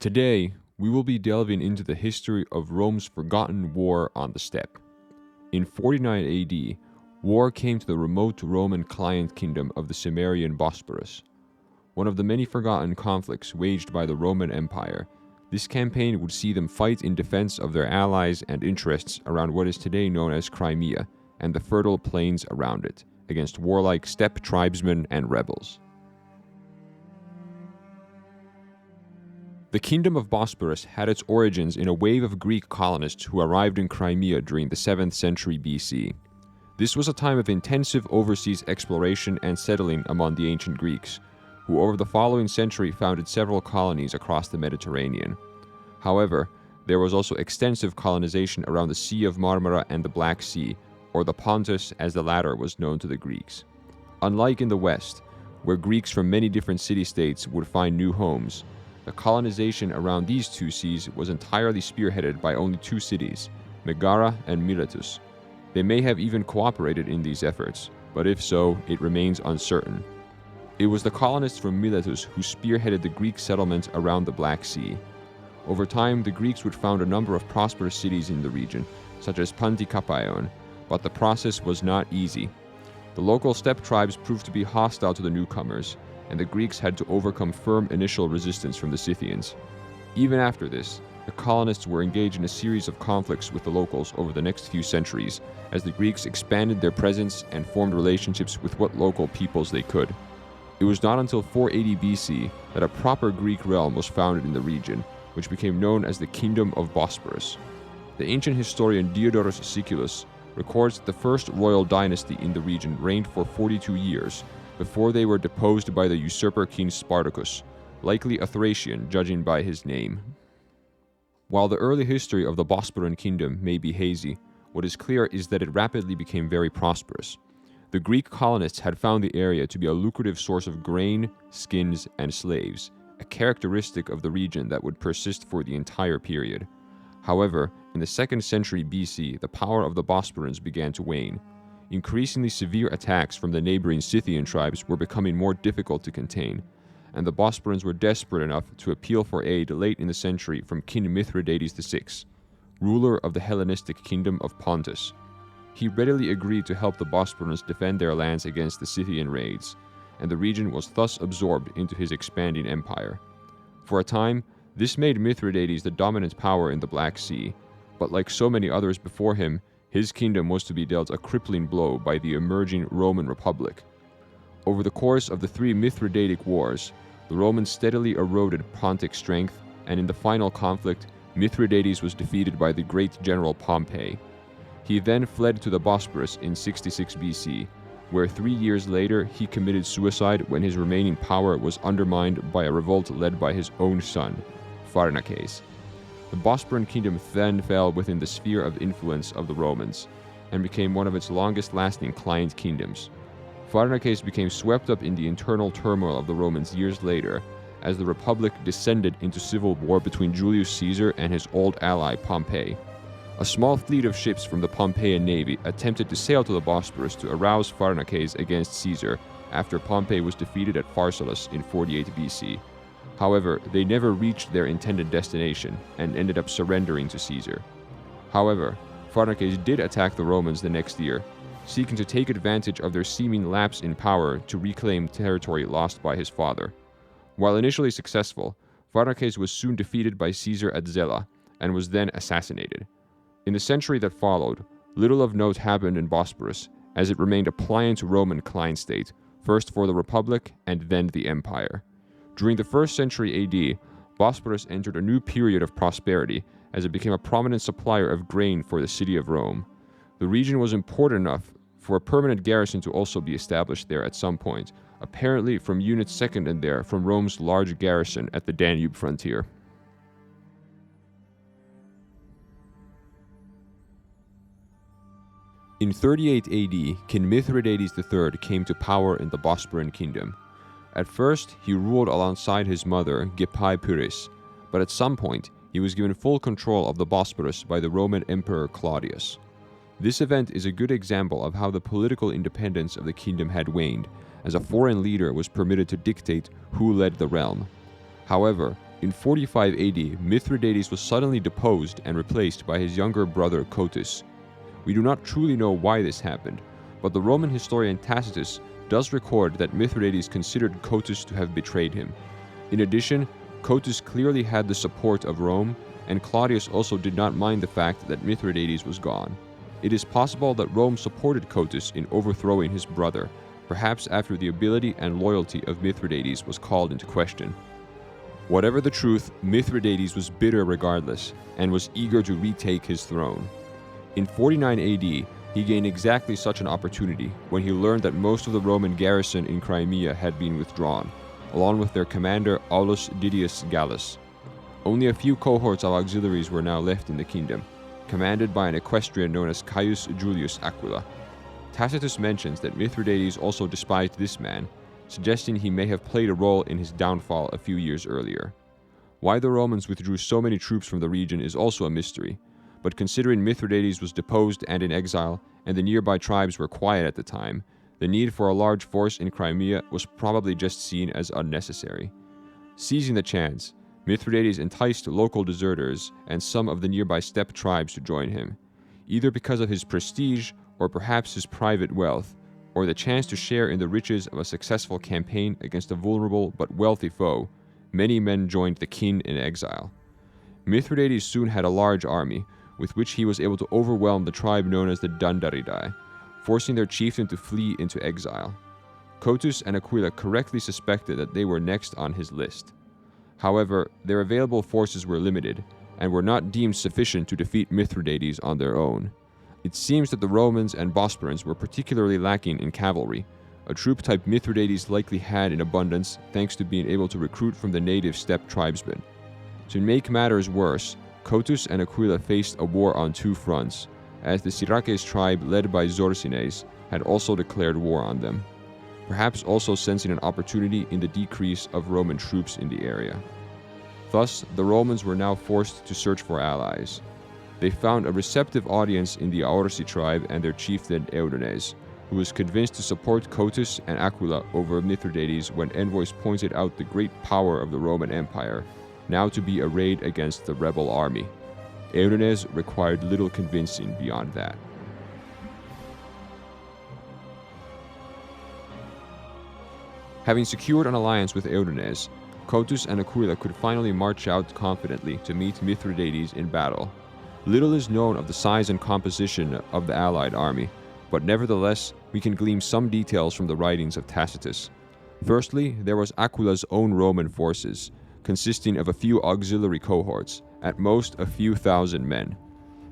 Today, we will be delving into the history of Rome's forgotten war on the steppe. In 49 AD, war came to the remote Roman client kingdom of the Cimmerian Bosporus. One of the many forgotten conflicts waged by the Roman Empire, this campaign would see them fight in defense of their allies and interests around what is today known as Crimea and the fertile plains around it, against warlike steppe tribesmen and rebels. The Kingdom of Bosporus had its origins in a wave of Greek colonists who arrived in Crimea during the 7th century BC. This was a time of intensive overseas exploration and settling among the ancient Greeks, who over the following century founded several colonies across the Mediterranean. However, there was also extensive colonization around the Sea of Marmara and the Black Sea, or the Pontus as the latter was known to the Greeks. Unlike in the West, where Greeks from many different city-states would find new homes, the colonization around these two seas was entirely spearheaded by only two cities, Megara and Miletus. They may have even cooperated in these efforts, but if so, it remains uncertain. It was the colonists from Miletus who spearheaded the Greek settlement around the Black Sea. Over time, the Greeks would found a number of prosperous cities in the region, such as Pantikapaon, but the process was not easy. The local steppe tribes proved to be hostile to the newcomers, and the Greeks had to overcome firm initial resistance from the Scythians. Even after this, the colonists were engaged in a series of conflicts with the locals over the next few centuries, as the Greeks expanded their presence and formed relationships with what local peoples they could. It was not until 480 BC that a proper Greek realm was founded in the region, which became known as the Kingdom of Bosporus. The ancient historian Diodorus Siculus records that the first royal dynasty in the region reigned for 42 years, before they were deposed by the usurper king Spartacus, likely a Thracian judging by his name. While the early history of the Bosporan kingdom may be hazy, what is clear is that it rapidly became very prosperous. The Greek colonists had found the area to be a lucrative source of grain, skins, and slaves, a characteristic of the region that would persist for the entire period. However, in the 2nd century BC, the power of the Bosporans began to wane. Increasingly severe attacks from the neighboring Scythian tribes were becoming more difficult to contain, and the Bosporans were desperate enough to appeal for aid late in the century from King Mithridates VI, ruler of the Hellenistic kingdom of Pontus. He readily agreed to help the Bosporans defend their lands against the Scythian raids, and the region was thus absorbed into his expanding empire. For a time, this made Mithridates the dominant power in the Black Sea, but like so many others before him, his kingdom was to be dealt a crippling blow by the emerging Roman Republic. Over the course of the 3 Mithridatic Wars, the Romans steadily eroded Pontic strength, and in the final conflict, Mithridates was defeated by the great general Pompey. He then fled to the Bosporus in 66 BC, where 3 years later he committed suicide when his remaining power was undermined by a revolt led by his own son, Pharnaces. The Bosporan kingdom then fell within the sphere of influence of the Romans, and became one of its longest-lasting client kingdoms. Pharnaces became swept up in the internal turmoil of the Romans years later, as the Republic descended into civil war between Julius Caesar and his old ally Pompey. A small fleet of ships from the Pompeian navy attempted to sail to the Bosporus to arouse Pharnaces against Caesar after Pompey was defeated at Pharsalus in 48 BC. However, they never reached their intended destination and ended up surrendering to Caesar. However, Pharnaces did attack the Romans the next year, seeking to take advantage of their seeming lapse in power to reclaim territory lost by his father. While initially successful, Pharnaces was soon defeated by Caesar at Zela and was then assassinated. In the century that followed, little of note happened in Bosporus, as it remained a pliant Roman client state, first for the Republic and then the Empire. During the 1st century AD, Bosporus entered a new period of prosperity as it became a prominent supplier of grain for the city of Rome. The region was important enough for a permanent garrison to also be established there at some point, apparently from units seconded there from Rome's large garrison at the Danube frontier. In 38 AD, King Mithridates III came to power in the Bosporan kingdom. At first, he ruled alongside his mother, Gepipyris, but at some point, he was given full control of the Bosporus by the Roman Emperor Claudius. This event is a good example of how the political independence of the kingdom had waned, as a foreign leader was permitted to dictate who led the realm. However, In 45 AD, Mithridates was suddenly deposed and replaced by his younger brother Cotys. We do not truly know why this happened, but the Roman historian Tacitus does record that Mithridates considered Cotys to have betrayed him. In addition, Cotys clearly had the support of Rome, and Claudius also did not mind the fact that Mithridates was gone. It is possible that Rome supported Cotys in overthrowing his brother, perhaps after the ability and loyalty of Mithridates was called into question. Whatever the truth, Mithridates was bitter regardless, and was eager to retake his throne. In 49 AD, he gained exactly such an opportunity when he learned that most of the Roman garrison in Crimea had been withdrawn, along with their commander Aulus Didius Gallus. Only a few cohorts of auxiliaries were now left in the kingdom, commanded by an equestrian known as Caius Julius Aquila. Tacitus mentions that Mithridates also despised this man, suggesting he may have played a role in his downfall a few years earlier. Why the Romans withdrew so many troops from the region is also a mystery, but considering Mithridates was deposed and in exile, and the nearby tribes were quiet at the time, the need for a large force in Crimea was probably just seen as unnecessary. Seizing the chance, Mithridates enticed local deserters and some of the nearby steppe tribes to join him, either because of his prestige or perhaps his private wealth, or the chance to share in the riches of a successful campaign against a vulnerable but wealthy foe. Many men joined the king in exile. Mithridates soon had a large army, with which he was able to overwhelm the tribe known as the Dandaridae, forcing their chieftain to flee into exile. Cotys and Aquila correctly suspected that they were next on his list. However, their available forces were limited, and were not deemed sufficient to defeat Mithridates on their own. It seems that the Romans and Bosporans were particularly lacking in cavalry, a troop type Mithridates likely had in abundance thanks to being able to recruit from the native steppe tribesmen. To make matters worse, Cotys and Aquila faced a war on two fronts, as the Siraakese tribe led by Zorsines had also declared war on them, perhaps also sensing an opportunity in the decrease of Roman troops in the area. Thus, the Romans were now forced to search for allies. They found a receptive audience in the Aursi tribe and their chieftain Eudanes, who was convinced to support Cotys and Aquila over Mithridates when envoys pointed out the great power of the Roman Empire, now to be arrayed against the rebel army. Eudanes required little convincing beyond that. Having secured an alliance with Eudanes, Cotys and Aquila could finally march out confidently to meet Mithridates in battle. Little is known of the size and composition of the allied army, but nevertheless, we can glean some details from the writings of Tacitus. Firstly, there was Aquila's own Roman forces, consisting of a few auxiliary cohorts, at most a few thousand men.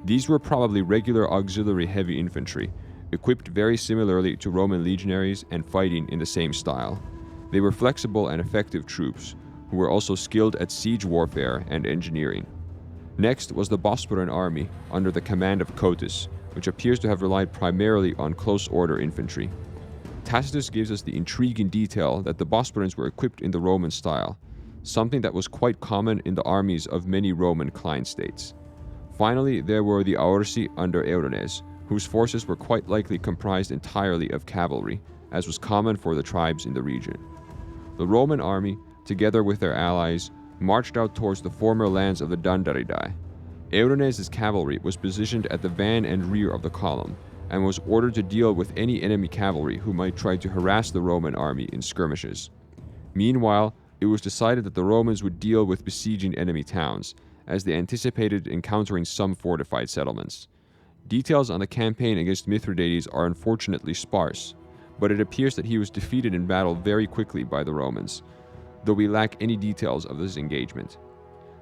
These were probably regular auxiliary heavy infantry, equipped very similarly to Roman legionaries and fighting in the same style. They were flexible and effective troops, who were also skilled at siege warfare and engineering. Next was the Bosporan army under the command of Cotys, which appears to have relied primarily on close order infantry. Tacitus gives us the intriguing detail that the Bosporans were equipped in the Roman style, something that was quite common in the armies of many Roman client states. Finally, there were the Aursi under Eudanes, whose forces were quite likely comprised entirely of cavalry, as was common for the tribes in the region. The Roman army, together with their allies, marched out towards the former lands of the Dandaridae. Eudanes' cavalry was positioned at the van and rear of the column, and was ordered to deal with any enemy cavalry who might try to harass the Roman army in skirmishes. Meanwhile, it was decided that the Romans would deal with besieging enemy towns, as they anticipated encountering some fortified settlements. Details on the campaign against Mithridates are unfortunately sparse, but it appears that he was defeated in battle very quickly by the Romans, though we lack any details of this engagement.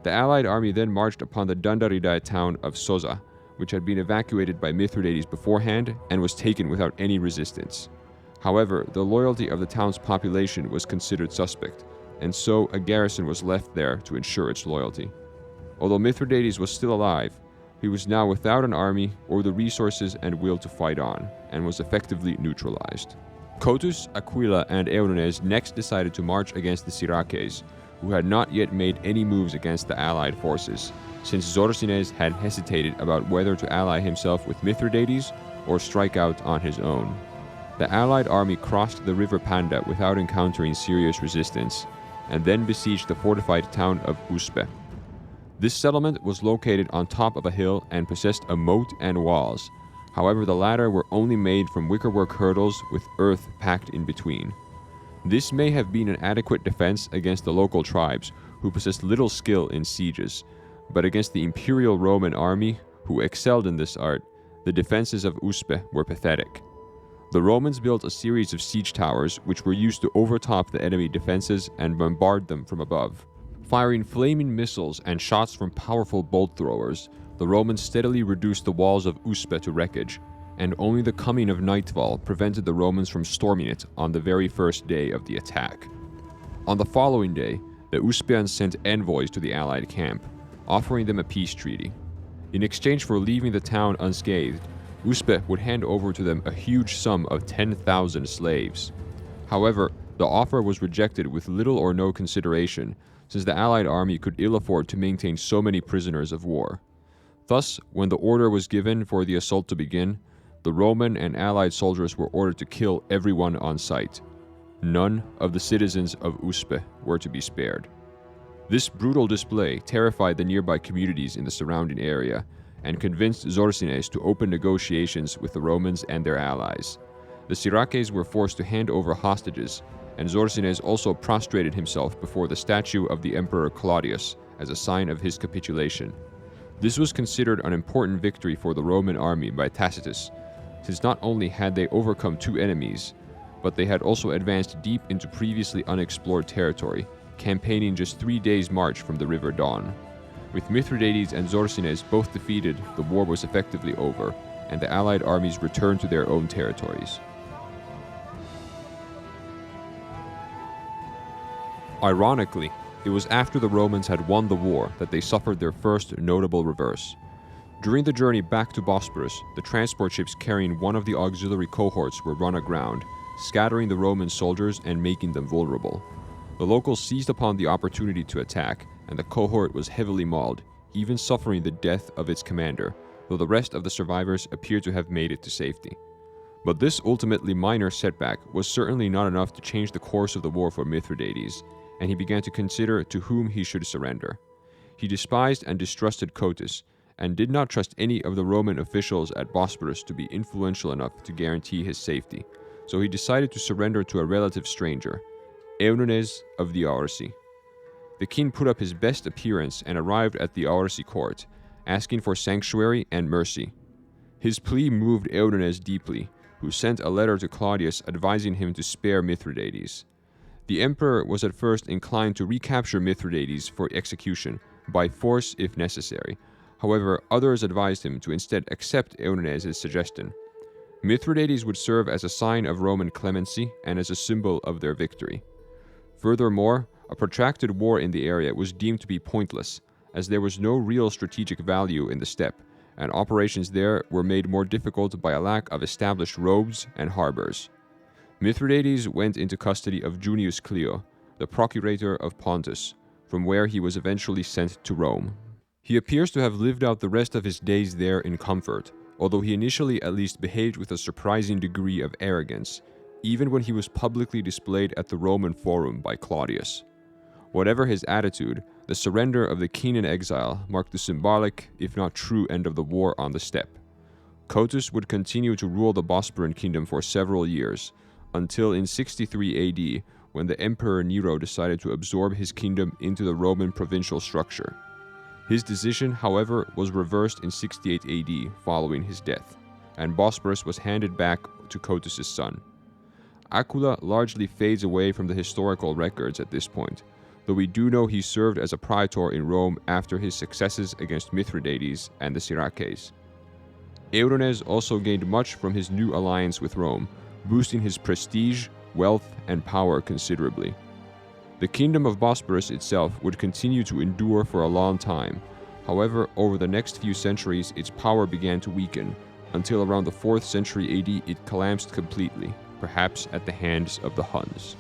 The allied army then marched upon the Dandaridae town of Soza, which had been evacuated by Mithridates beforehand and was taken without any resistance. However, the loyalty of the town's population was considered suspect, and so a garrison was left there to ensure its loyalty. Although Mithridates was still alive, he was now without an army or the resources and will to fight on, and was effectively neutralized. Cotys, Aquila, and Eudanes next decided to march against the Siraakese, who had not yet made any moves against the allied forces, since Zorsines had hesitated about whether to ally himself with Mithridates or strike out on his own. The allied army crossed the river Panda without encountering serious resistance, and then besieged the fortified town of Uspe. This settlement was located on top of a hill and possessed a moat and walls. However, the latter were only made from wickerwork hurdles with earth packed in between. This may have been an adequate defense against the local tribes, who possessed little skill in sieges, but against the Imperial Roman army, who excelled in this art, the defenses of Uspe were pathetic. The Romans built a series of siege towers which were used to overtop the enemy defenses and bombard them from above. Firing flaming missiles and shots from powerful bolt throwers, the Romans steadily reduced the walls of Uspe to wreckage, and only the coming of nightfall prevented the Romans from storming it on the very first day of the attack. On the following day, the Uspians sent envoys to the allied camp, offering them a peace treaty. In exchange for leaving the town unscathed, Uspe would hand over to them a huge sum of 10,000 slaves. However, the offer was rejected with little or no consideration, since the allied army could ill afford to maintain so many prisoners of war. Thus, when the order was given for the assault to begin, the Roman and allied soldiers were ordered to kill everyone on sight. None of the citizens of Uspe were to be spared. This brutal display terrified the nearby communities in the surrounding area and convinced Zorsines to open negotiations with the Romans and their allies. The Siraakes were forced to hand over hostages, and Zorsines also prostrated himself before the statue of the Emperor Claudius as a sign of his capitulation. This was considered an important victory for the Roman army by Tacitus, since not only had they overcome two enemies, but they had also advanced deep into previously unexplored territory, campaigning just 3 days' march from the river Don. With Mithridates and Zorsines both defeated, the war was effectively over, and the allied armies returned to their own territories. Ironically, it was after the Romans had won the war that they suffered their first notable reverse. During the journey back to Bosporus, the transport ships carrying one of the auxiliary cohorts were run aground, scattering the Roman soldiers and making them vulnerable. The locals seized upon the opportunity to attack, and the cohort was heavily mauled, even suffering the death of its commander, though the rest of the survivors appeared to have made it to safety. But this ultimately minor setback was certainly not enough to change the course of the war for Mithridates, and he began to consider to whom he should surrender. He despised and distrusted Cotys, and did not trust any of the Roman officials at Bosporus to be influential enough to guarantee his safety, so he decided to surrender to a relative stranger, Eumenes of the Aursi. The king put up his best appearance and arrived at the Aursi court, asking for sanctuary and mercy. His plea moved Eumenes deeply, who sent a letter to Claudius advising him to spare Mithridates. The emperor was at first inclined to recapture Mithridates for execution, by force if necessary. However, others advised him to instead accept Eumenes' suggestion. Mithridates would serve as a sign of Roman clemency and as a symbol of their victory. Furthermore, a protracted war in the area was deemed to be pointless, as there was no real strategic value in the steppe, and operations there were made more difficult by a lack of established roads and harbors. Mithridates went into custody of Junius Clio, the procurator of Pontus, from where he was eventually sent to Rome. He appears to have lived out the rest of his days there in comfort, although he initially at least behaved with a surprising degree of arrogance, even when he was publicly displayed at the Roman Forum by Claudius. Whatever his attitude, the surrender of the king in exile marked the symbolic, if not true, end of the war on the steppe. Cotys would continue to rule the Bosporan kingdom for several years, until in 63 AD, when the Emperor Nero decided to absorb his kingdom into the Roman provincial structure. His decision, however, was reversed in 68 AD following his death, and Bosporus was handed back to Cotys' son. Aquila largely fades away from the historical records at this point, though we do know he served as a praetor in Rome after his successes against Mithridates and the Siraakes. Eumenes also gained much from his new alliance with Rome, boosting his prestige, wealth, and power considerably. The kingdom of Bosporus itself would continue to endure for a long time. However, over the next few centuries, its power began to weaken, until around the 4th century AD it collapsed completely, perhaps at the hands of the Huns.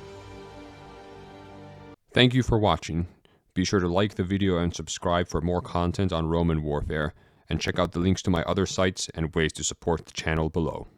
Thank you for watching. Be sure to like the video and subscribe for more content on Roman warfare, and check out the links to my other sites and ways to support the channel below.